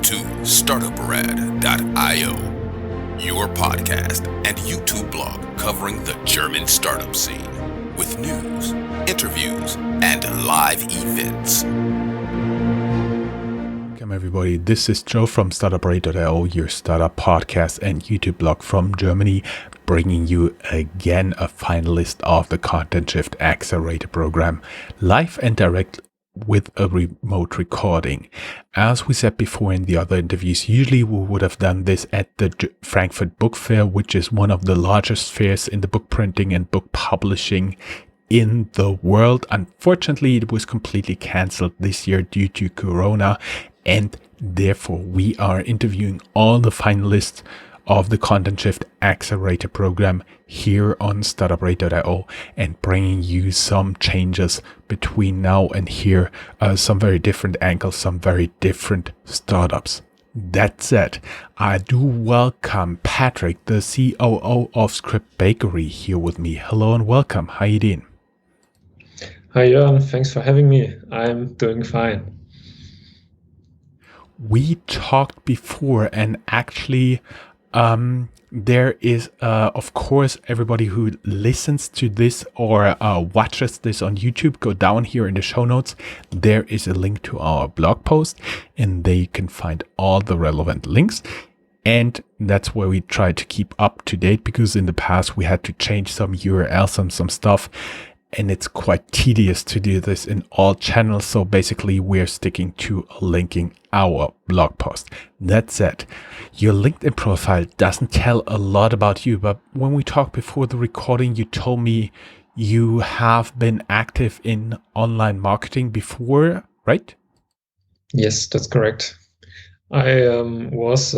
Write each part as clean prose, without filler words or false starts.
to Startuprad.io, your podcast and YouTube blog covering the German startup scene with news, interviews, and live events. Welcome everybody, this is Joe from Startuprad.io, your startup podcast and YouTube blog from Germany, bringing you again a finalist of the Content Shift Accelerator program, live and direct with a remote recording. As we said before in the other interviews, usually we would have done this at the Frankfurt Book Fair, which is one of the largest fairs in the book printing and book publishing in the world. Unfortunately, it was completely cancelled this year due to Corona, and therefore we are interviewing all the finalists of the Content Shift Accelerator program here on Startuprad.io and bringing you some changes between now and here, some very different angles, some very different startups. That said, I do welcome Patrick, the COO of Scriptbakery, here with me. Hello and welcome. How you doing? Hi, Jörn. Thanks for having me. I'm doing fine. We talked before, and actually, there is, of course, everybody who listens to this or watches this on YouTube, go down here in the show notes. There is a link to our blog post, and there you can find all the relevant links. And that's where we try to keep up to date, because in the past we had to change some URLs and some stuff. And it's quite tedious to do this in all channels. So basically we're sticking to linking our blog post. That said, your LinkedIn profile doesn't tell a lot about you, but when we talked before the recording, you told me you have been active in online marketing before, right? Yes, that's correct. I was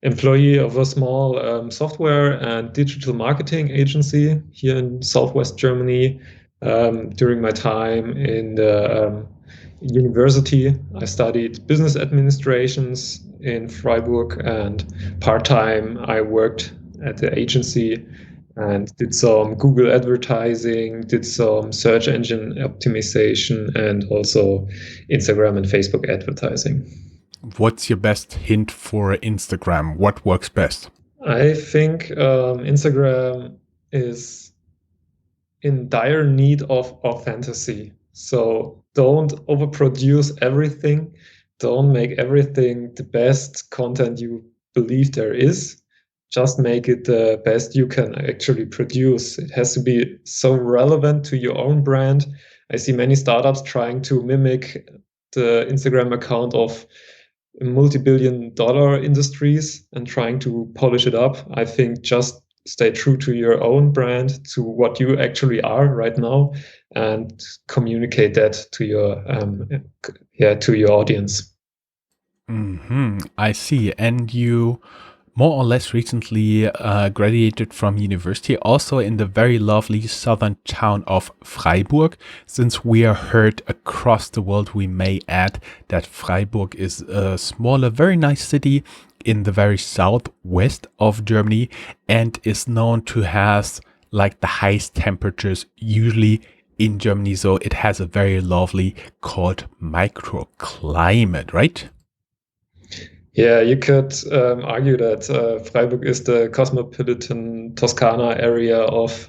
employee of a small software and digital marketing agency here in Southwest Germany. During my time in the university, I studied business administrations in Freiburg, and part-time I worked at the agency and did some Google advertising, did some search engine optimization, and also Instagram and Facebook advertising. What's your best hint for Instagram? What works best? I think Instagram is in dire need of authenticity. So don't overproduce everything. Don't make everything the best content you believe there is. Just make it the best you can actually produce. It has to be so relevant to your own brand. I see many startups trying to mimic the Instagram account of multi-billion-dollar industries and trying to polish it up. I think just stay true to your own brand, to what you actually are right now, and communicate that to your audience. I see. And you more or less recently graduated from university, also in the very lovely southern town of Freiburg. Since we are heard across the world, we may add that Freiburg is a smaller, very nice city in the very southwest of Germany, and is known to have like the highest temperatures usually in Germany. So it has a very lovely cold microclimate, right? Yeah, you could argue that Freiburg is the cosmopolitan Toscana area of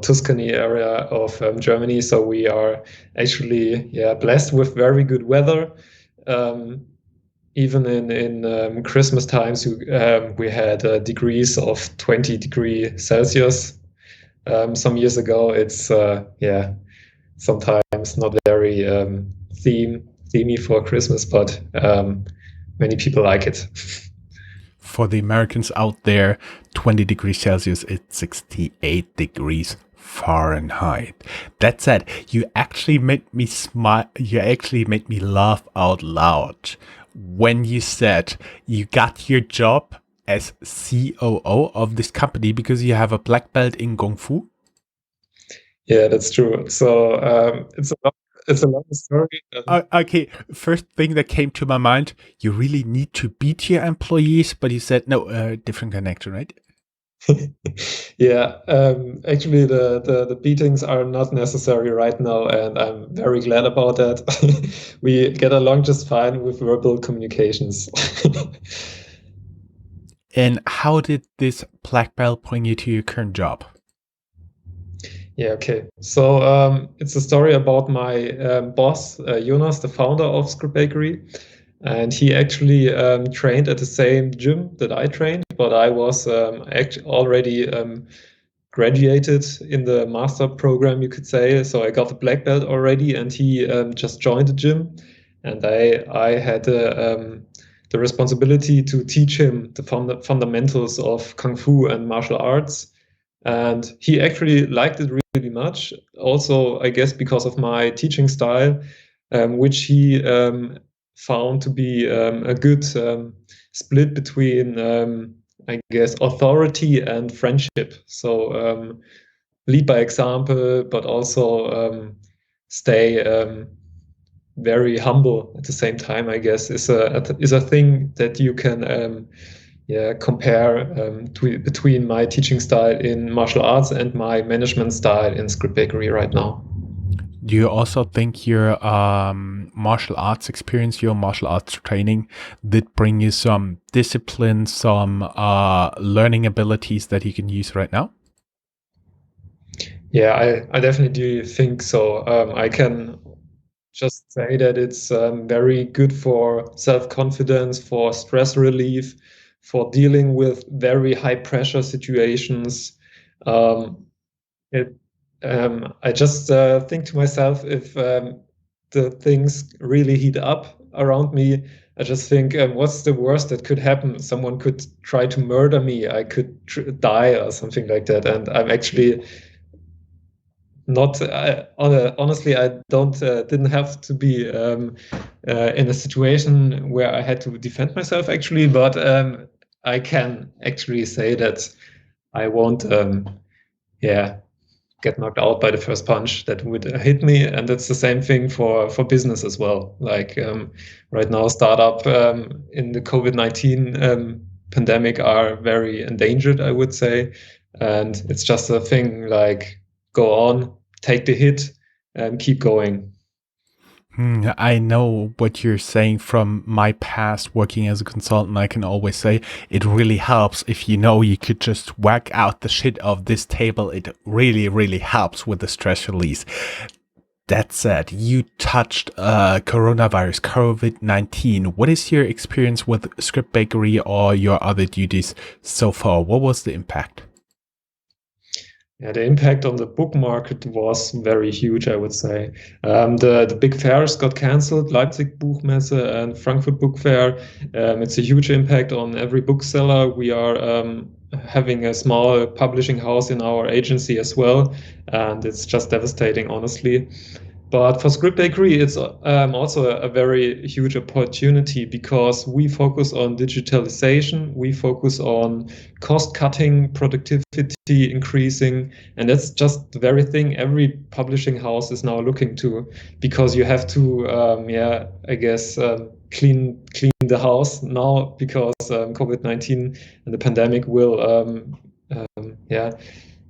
Tuscany area of Germany. So we are actually blessed with very good weather. Even in Christmas times, we had degrees of 20 degrees Celsius. Some years ago, it's sometimes not very themey for Christmas, but many people like it. For the Americans out there, 20 degrees Celsius is 68 degrees Fahrenheit. That said, you actually made me smile. You actually made me laugh out loud when you said you got your job as COO of this company because you have a black belt in Kung Fu. Yeah, that's true. So it's a long story. Okay, first thing that came to my mind, you really need to beat your employees, but you said no, different connection, right? Yeah, actually, the beatings are not necessary right now, and I'm very glad about that. We get along just fine with verbal communications. And how did this black belt bring you to your current job? Yeah, okay. So it's a story about my boss, Jonas, the founder of Scriptbakery. And he actually trained at the same gym that I trained, but I was already graduated in the master program, you could say. So I got the black belt already, and he just joined the gym. And I had the responsibility to teach him the fundamentals of Kung Fu and martial arts. And he actually liked it really much. Also, I guess because of my teaching style, which he found to be a good split between, I guess, authority and friendship. So lead by example, but also stay very humble at the same time. I guess is a thing that you can compare between my teaching style in martial arts and my management style in Scriptbakery right now. Do you also think your martial arts experience, your martial arts training, did bring you some discipline, some learning abilities that you can use right now? Yeah, I definitely do think so. I can just say that it's very good for self-confidence, for stress relief, for dealing with very high pressure situations. Um, it, I just think to myself, if the things really heat up around me, I just think, what's the worst that could happen? Someone could try to murder me. I could die or something like that. And I'm actually not honestly, I don't didn't have to be in a situation where I had to defend myself actually, but I can actually say that I won't yeah get knocked out by the first punch that would hit me. And that's the same thing for business as well. Like right now, startup in the COVID-19 pandemic are very endangered, I would say. And it's just a thing like go on, take the hit, and keep going. I know what you're saying from my past working as a consultant. I can always say it really helps if you know you could just whack out the shit of this table. It really, really helps with the stress release. That said, you touched coronavirus, COVID-19. What is your experience with Scriptbakery or your other duties so far? What was the impact? Yeah, the impact on the book market was very huge, I would say. The big fairs got cancelled, Leipzig Buchmesse and Frankfurt Book Fair. It's a huge impact on every bookseller. We are having a small publishing house in our agency as well, and it's just devastating, honestly. But for Scriptbakery, it's also a very huge opportunity because we focus on digitalization, we focus on cost cutting, productivity increasing, and that's just the very thing every publishing house is now looking to, because you have to, I guess, clean the house now because COVID-19 and the pandemic will,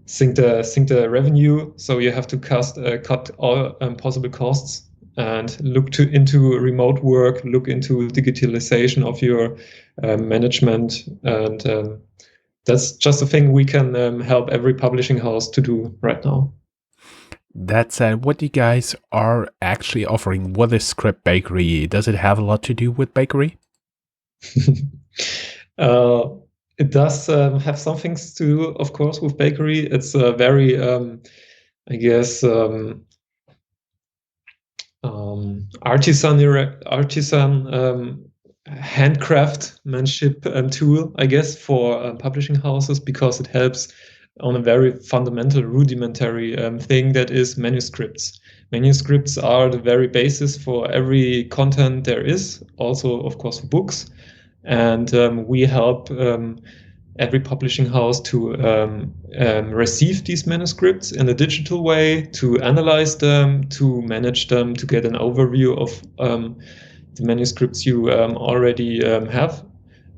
sink the revenue. So you have to cut all possible costs and look into remote work, look into digitalization of your management. And that's just a thing we can help every publishing house to do right now. That said, what you guys are actually offering, what is Scriptbakery? Does it have a lot to do with bakery? uh, it does have some things to do, of course, with bakery. It's a very, I guess, artisan handcraftmanship tool, I guess, for publishing houses because it helps on a very fundamental, rudimentary thing that is manuscripts. Manuscripts are the very basis for every content there is, also, of course, for books. And we help every publishing house to receive these manuscripts in a digital way, to analyze them, to manage them, to get an overview of the manuscripts you already have.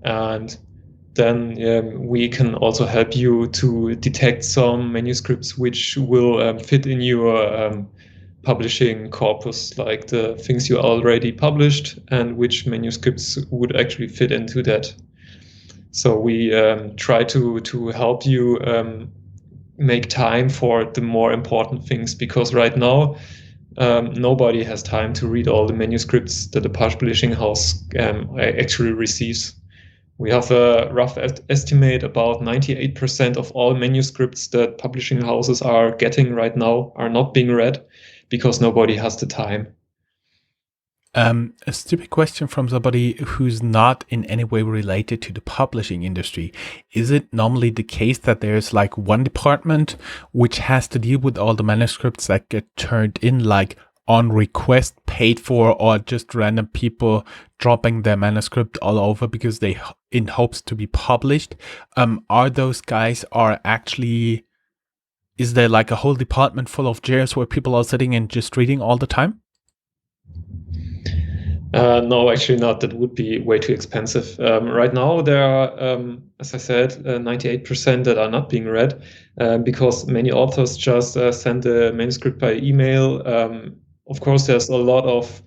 And then we can also help you to detect some manuscripts which will fit in your publishing corpus, like the things you already published, and which manuscripts would actually fit into that. So we try to help you make time for the more important things, because right now nobody has time to read all the manuscripts that the publishing house actually receives. We have a rough estimate about 98% of all manuscripts that publishing houses are getting right now are not being read because nobody has the time. A stupid question from somebody who's not in any way related to the publishing industry. Is it normally the case that there's like one department which has to deal with all the manuscripts that get turned in, like on request, paid for, or just random people dropping their manuscript all over because they in hopes to be published? Are those guys are actually, is there like a whole department full of chairs where people are sitting and just reading all the time? No, actually not. That would be way too expensive. Right now, there are, as I said, 98% that are not being read because many authors just send the manuscript by email. Of course, there's a lot of,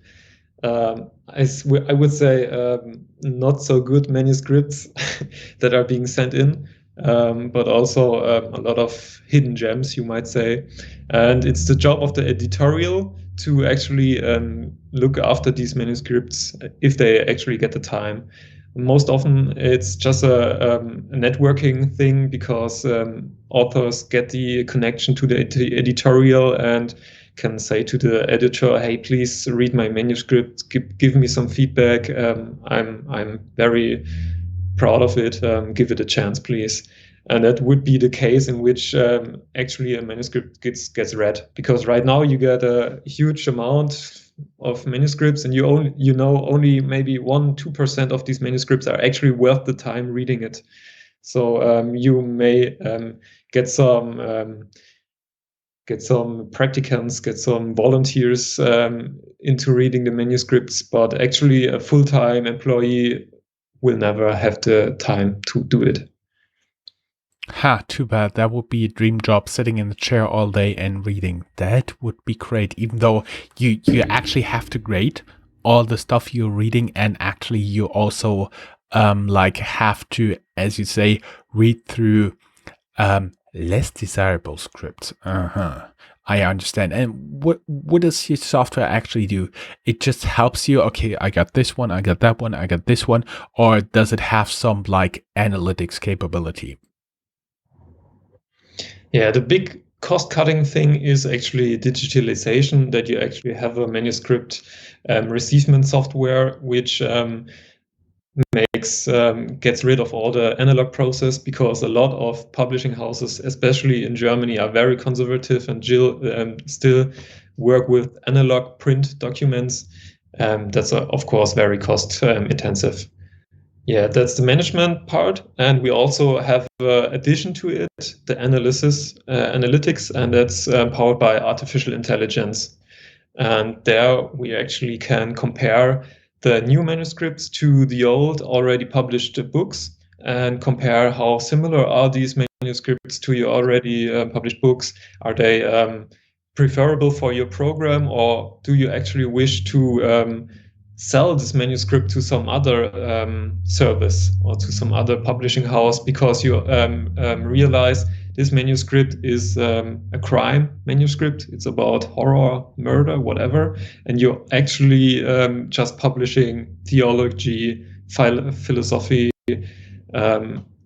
I would say, not so good manuscripts that are being sent in, but also a lot of hidden gems, you might say. And it's the job of the editorial to actually look after these manuscripts if they actually get the time. Most often it's just a networking thing because authors get the connection to the editorial and can say to the editor, hey, please read my manuscript, give me some feedback. I'm very proud of it. Give it a chance, please. And that would be the case in which actually a manuscript gets read, because right now you get a huge amount of manuscripts, and you know only maybe 1-2% of these manuscripts are actually worth the time reading it. So you may get some practicants, get some volunteers into reading the manuscripts, but actually a full-time employee will never have the time to do it. Ha, too bad. That would be a dream job, sitting in the chair all day and reading. That would be great, even though you actually have to grade all the stuff you're reading, and actually you also like have to, as you say, read through less desirable scripts. I understand. And what does your software actually do? It just helps you, okay, I got this one, I got that one, I got this one, or does it have some like analytics capability? Yeah, the big cost-cutting thing is actually digitalization, that you actually have a manuscript receivement software which gets rid of all the analog process, because a lot of publishing houses, especially in Germany, are very conservative and still work with analog print documents. That's of course very cost intensive. Yeah, that's the management part, and we also have addition to it the analytics, and that's powered by artificial intelligence. And there we actually can compare the new manuscripts to the old already published books, and compare how similar are these manuscripts to your already published books. Are they preferable for your program, or do you actually wish to sell this manuscript to some other service or to some other publishing house, because you realize this manuscript is a crime manuscript. It's about horror, murder, whatever. And you're actually just publishing theology, philosophy,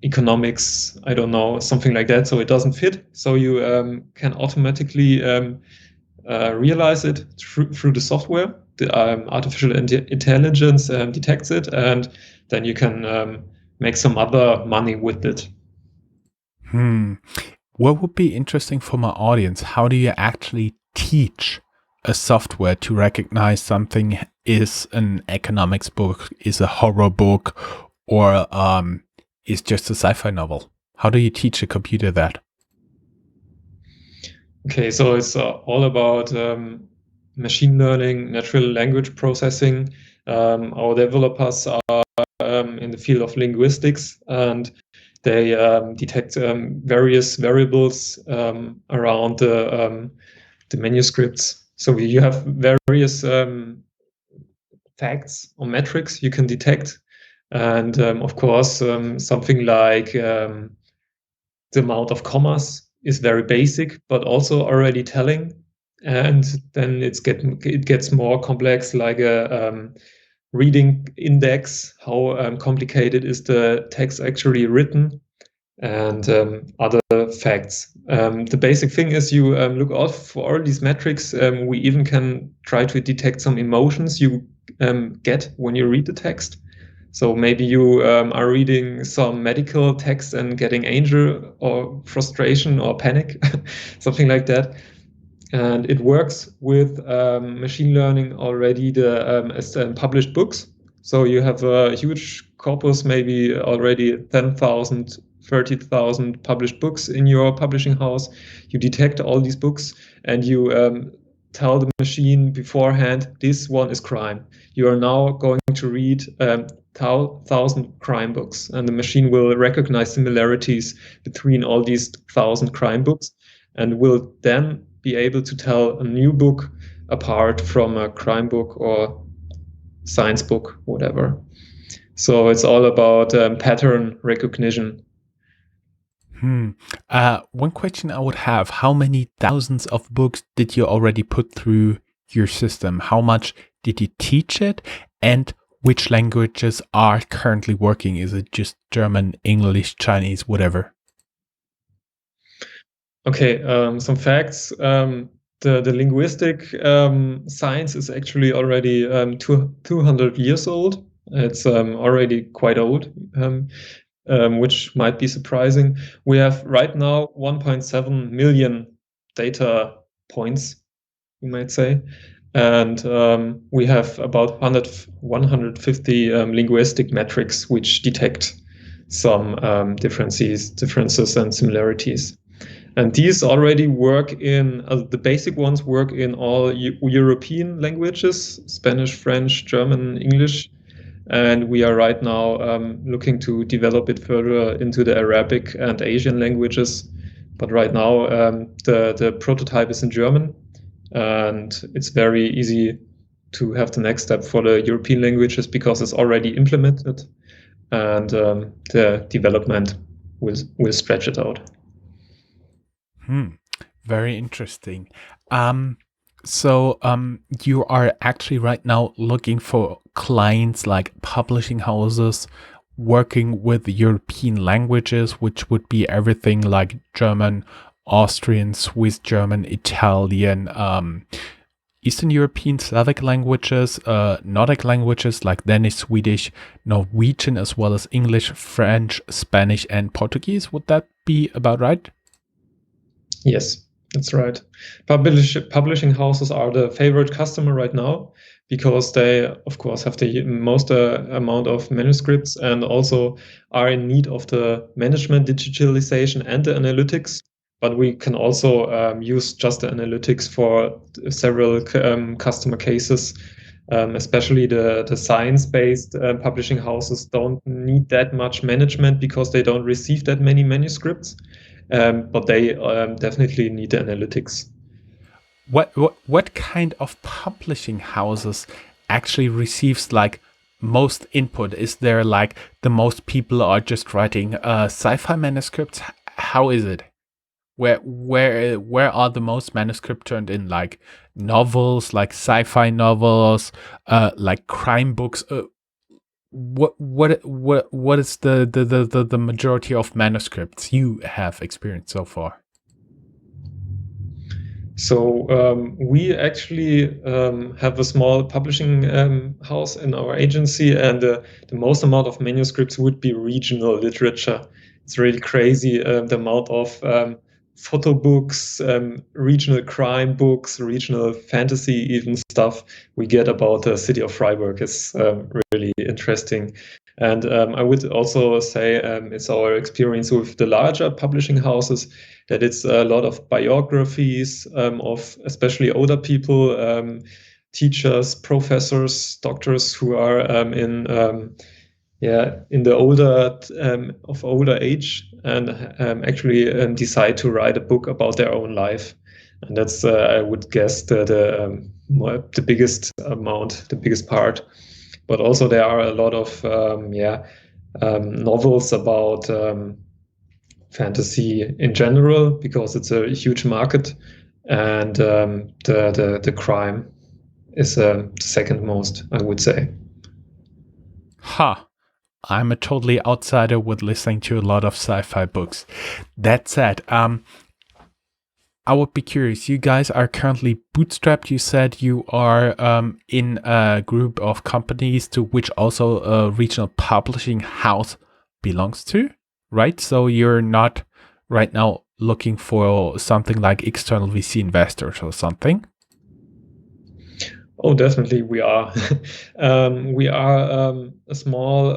economics, I don't know, something like that. So it doesn't fit. So you can automatically realize it through the software. The artificial intelligence detects it, and then you can make some other money with it. What would be interesting for my audience? How do you actually teach a software to recognize something is an economics book, is a horror book, or is just a sci-fi novel? How do you teach a computer that? Okay, so it's all about machine learning, natural language processing. Our developers are in the field of linguistics, and they detect various variables around the manuscripts. So you have various facts or metrics you can detect. And of course, something like the amount of commas is very basic, but also already telling. And then it gets more complex, like a reading index, how complicated is the text actually written, and other facts. The basic thing is you look out for all these metrics. We even can try to detect some emotions you get when you read the text. So maybe you are reading some medical text and getting anger or frustration or panic, something like that. And it works with machine learning already, the published books. So you have a huge corpus, maybe already 10,000, 30,000 published books in your publishing house. You detect all these books and you tell the machine beforehand, this one is crime. You are now going to read 1,000 crime books, and the machine will recognize similarities between all these 1,000 crime books and will then be able to tell a new book apart from a crime book or science book, whatever. So it's all about pattern recognition. One question I would have, how many thousands of books did you already put through your system? How much did you teach it? And which languages are currently working? Is it just German, English, Chinese, whatever? Okay, some facts. The linguistic science is actually already 200 years old. It's already quite old, which might be surprising. We have right now 1.7 million data points, you might say. And we have about 150 linguistic metrics which detect some differences and similarities. And these already work in, the basic ones work in all European languages, Spanish, French, German, English. And we are right now looking to develop it further into the Arabic and Asian languages. But right now, the prototype is in German, and it's very easy to have the next step for the European languages because it's already implemented, and the development will stretch it out. Very interesting. So you are actually right now looking for clients like publishing houses working with European languages, which would be everything like German, Austrian, Swiss German, Italian, Eastern European, Slavic languages, Nordic languages like Danish, Swedish, Norwegian, as well as English, French, Spanish, and Portuguese. Would that be about right? Yes, that's right. Publishing houses are the favorite customer right now because they, of course, have the most amount of manuscripts and also are in need of the management digitalization and the analytics. But we can also use just the analytics for several customer cases. Especially the science-based publishing houses don't need that much management because they don't receive that many manuscripts. But they definitely need the analytics. What kind of publishing houses actually receives like most input? Is there like the most people are just writing sci-fi manuscripts? How is it? Where are the most manuscript turned in? Like novels, like sci-fi novels, like crime books? What is the majority of manuscripts you have experienced so far? So we actually have a small publishing house in our agency, and the most amount of manuscripts would be regional literature. It's really crazy the amount of photo books, regional crime books, regional fantasy even stuff we get about the city of Freiburg. Is really interesting. And I would also say it's our experience with the larger publishing houses that it's a lot of biographies of especially older people, teachers, professors, doctors who are in in the older age, and actually decide to write a book about their own life. And that's I would guess the biggest amount, the biggest part. But also there are a lot of novels about fantasy in general, because it's a huge market, and the crime is the second most, I would say. I'm a totally outsider with listening to a lot of sci-fi books. That said, I would be curious. You guys are currently bootstrapped. You said you are in a group of companies to which also a regional publishing house belongs to, right? So you're not right now looking for something like external VC investors or something? Oh, definitely, we are. We are a small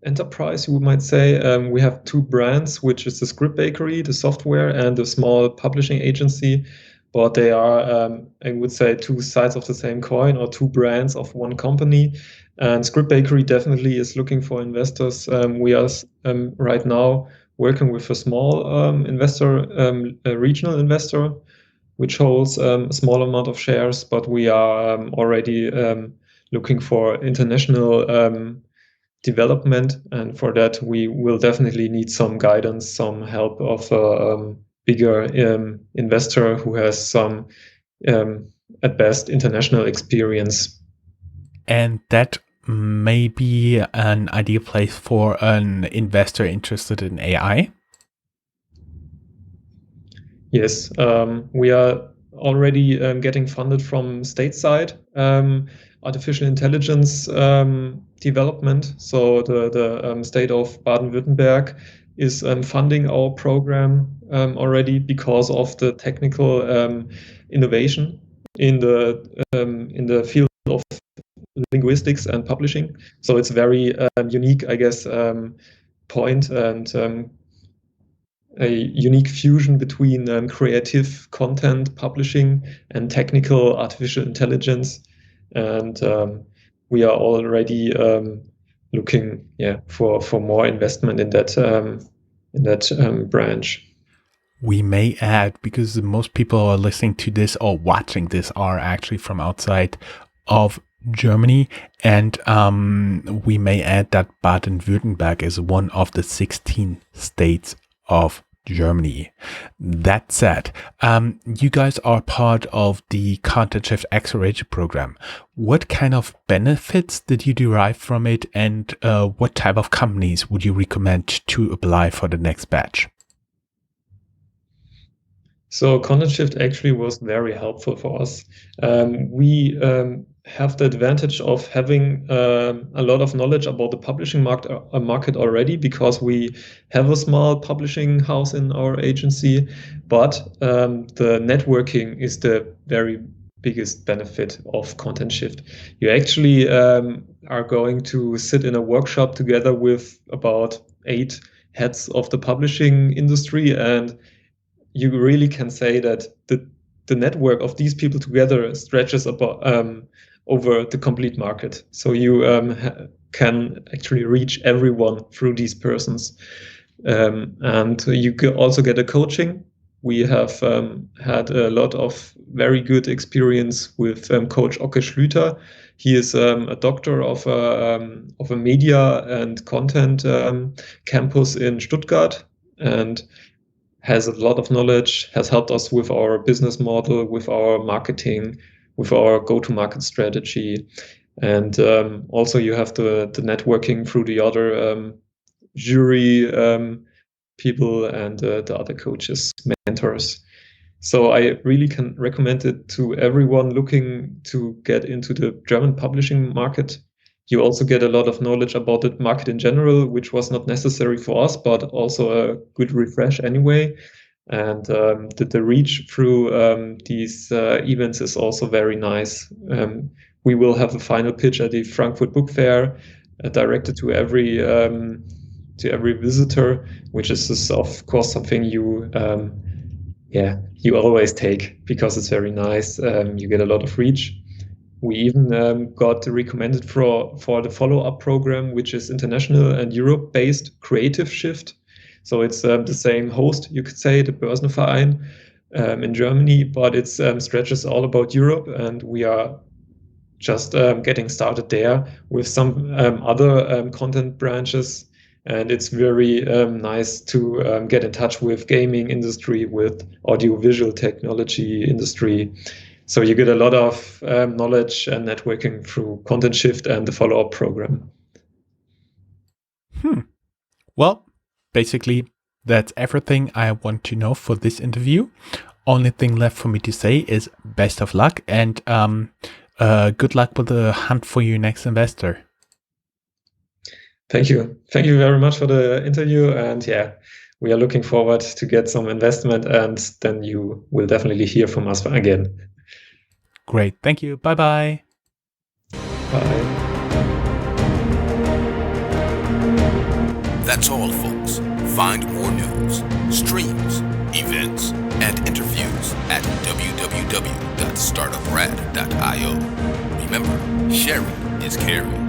enterprise, you might say. We have two brands, which is the Scriptbakery, the software, and the small publishing agency. But they are, I would say, two sides of the same coin, or two brands of one company. And Scriptbakery definitely is looking for investors. We are right now working with a small investor, a regional investor, which holds a small amount of shares, but we are already looking for international development. And for that, we will definitely need some guidance, some help of a bigger investor who has some, at best, international experience. And that may be an ideal place for an investor interested in AI. Yes, we are already getting funded from stateside artificial intelligence development. So the state of Baden-Württemberg is funding our program already because of the technical innovation in the field of linguistics and publishing. So it's very unique, I guess, point, and a unique fusion between creative content publishing and technical artificial intelligence. And we are already looking for more investment in that branch. We may add, because most people are listening to this or watching this are actually from outside of Germany, and we may add that Baden-Württemberg is one of the 16 states of Germany. That said, you guys are part of the Content Shift Accelerator program. What kind of benefits did you derive from it, and what type of companies would you recommend to apply for the next batch? So Content Shift actually was very helpful for us. We have the advantage of having a lot of knowledge about the publishing market already, because we have a small publishing house in our agency. But the networking is the very biggest benefit of Content Shift. You actually are going to sit in a workshop together with about 8 heads of the publishing industry, and you really can say that the network of these people together stretches over the complete market. So you can actually reach everyone through these persons. And you also get a coaching. We have had a lot of very good experience with Coach Oke Schlüter. He is a doctor of a media and content campus in Stuttgart, and has a lot of knowledge, has helped us with our business model, with our marketing, with our go-to-market strategy. And also you have the networking through the other jury people and the other coaches, mentors. So I really can recommend it to everyone looking to get into the German publishing market. You also get a lot of knowledge about the market in general, which was not necessary for us, but also a good refresh anyway. And the reach through these events is also very nice. We will have a final pitch at the Frankfurt Book Fair, directed to every visitor, which is of course something you always take, because it's very nice. You get a lot of reach. We even got recommended for the follow-up program, which is international and Europe-based Creative Shift. So it's the same host, you could say, the Börsenverein in Germany, but it stretches all about Europe, and we are just getting started there with some other content branches. And it's very nice to get in touch with gaming industry, with audiovisual technology industry. So you get a lot of knowledge and networking through Content Shift and the follow-up program. Well, basically, that's everything I want to know for this interview. Only thing left for me to say is best of luck and good luck with the hunt for your next investor. Thank you. Thank you very much for the interview. And yeah, we are looking forward to get some investment, and then you will definitely hear from us again. Great. Thank you. Bye-bye. Bye. That's all, folks. Find more news, streams, events, and interviews at www.startuprad.io. Remember, sharing is caring.